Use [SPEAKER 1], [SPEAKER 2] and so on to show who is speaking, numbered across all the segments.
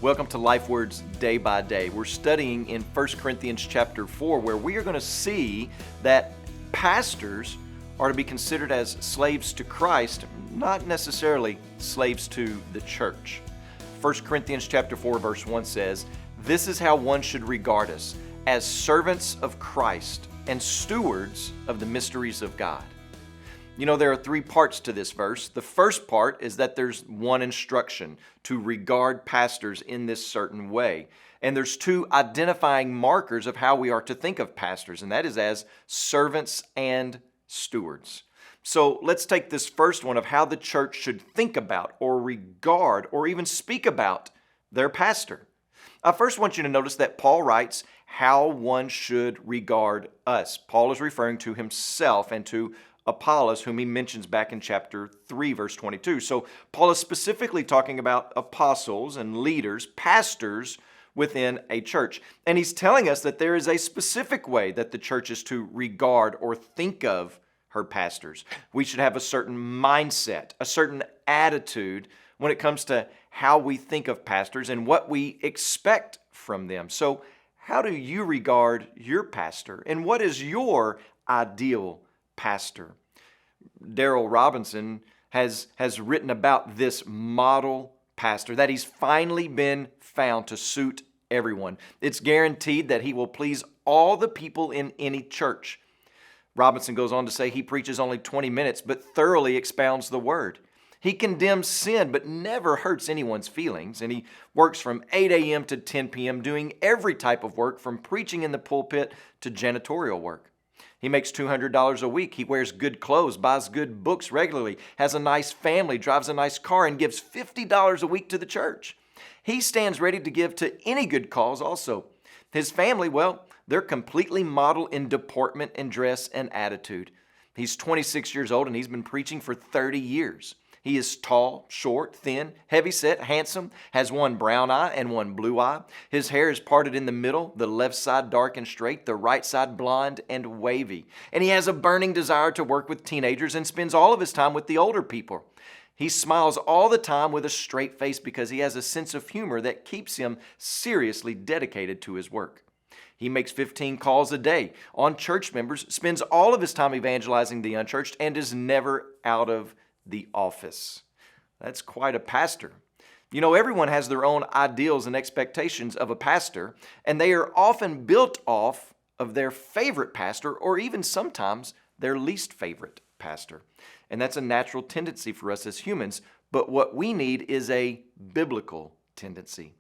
[SPEAKER 1] Welcome to Lifeword's Day by Day. We're studying in 1 Corinthians chapter 4, where we are going to see that pastors are to be considered as slaves to Christ, not necessarily slaves to the church. 1 Corinthians chapter 4, verse 1 says, "This is how one should regard us, as servants of Christ and stewards of the mysteries of God." You know, there are three parts to this verse. The first part is that there's one instruction to regard pastors in this certain way. And there's two identifying markers of how we are to think of pastors, and that is as servants and stewards. So let's take this first one of how the church should think about or regard or even speak about their pastor. I first want you to notice that Paul writes how one should regard us. Paul is referring to himself and to Apollos, whom he mentions back in chapter 3, verse 22. So Paul is specifically talking about apostles and leaders, pastors within a church. And he's telling us that there is a specific way that the church is to regard or think of her pastors. We should have a certain mindset, a certain attitude when it comes to how we think of pastors and what we expect from them. So how do you regard your pastor? And what is your ideal pastor? Darrell Robinson has written about this model pastor, that he's finally been found to suit everyone. It's guaranteed that he will please all the people in any church. Robinson goes on to say he preaches only 20 minutes, but thoroughly expounds the word. He condemns sin, but never hurts anyone's feelings, and he works from 8 a.m. to 10 p.m. doing every type of work, from preaching in the pulpit to janitorial work. He makes $200 a week. He wears good clothes, buys good books regularly, has a nice family, drives a nice car, and gives $50 a week to the church. He stands ready to give to any good cause also. His family, well, they're completely model in deportment and dress and attitude. He's 26 years old and he's been preaching for 30 years. He is tall, short, thin, heavy-set, handsome, has one brown eye and one blue eye. His hair is parted in the middle, the left side dark and straight, the right side blonde and wavy. And he has a burning desire to work with teenagers and spends all of his time with the older people. He smiles all the time with a straight face because he has a sense of humor that keeps him seriously dedicated to his work. He makes 15 calls a day on church members, spends all of his time evangelizing the unchurched, and is never out of the office. That's quite a pastor. You know, everyone has their own ideals and expectations of a pastor, and they are often built off of their favorite pastor or even sometimes their least favorite pastor. And that's a natural tendency for us as humans, but what we need is a biblical tendency.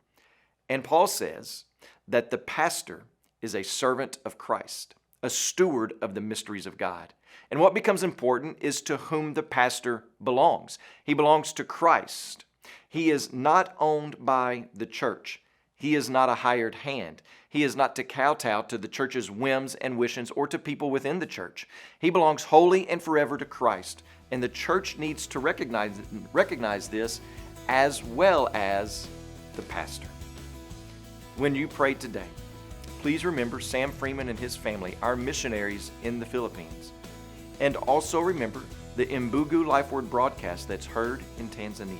[SPEAKER 1] And Paul says that the pastor is a servant of Christ, a steward of the mysteries of God. And what becomes important is to whom the pastor belongs. He belongs to Christ. He is not owned by the church. He is not a hired hand. He is not to kowtow to the church's whims and wishes or to people within the church. He belongs wholly and forever to Christ. And the church needs to recognize this as well as the pastor. When you pray today, please remember Sam Freeman and his family, our missionaries in the Philippines. And also remember the Imbugu Lifeword broadcast that's heard in Tanzania.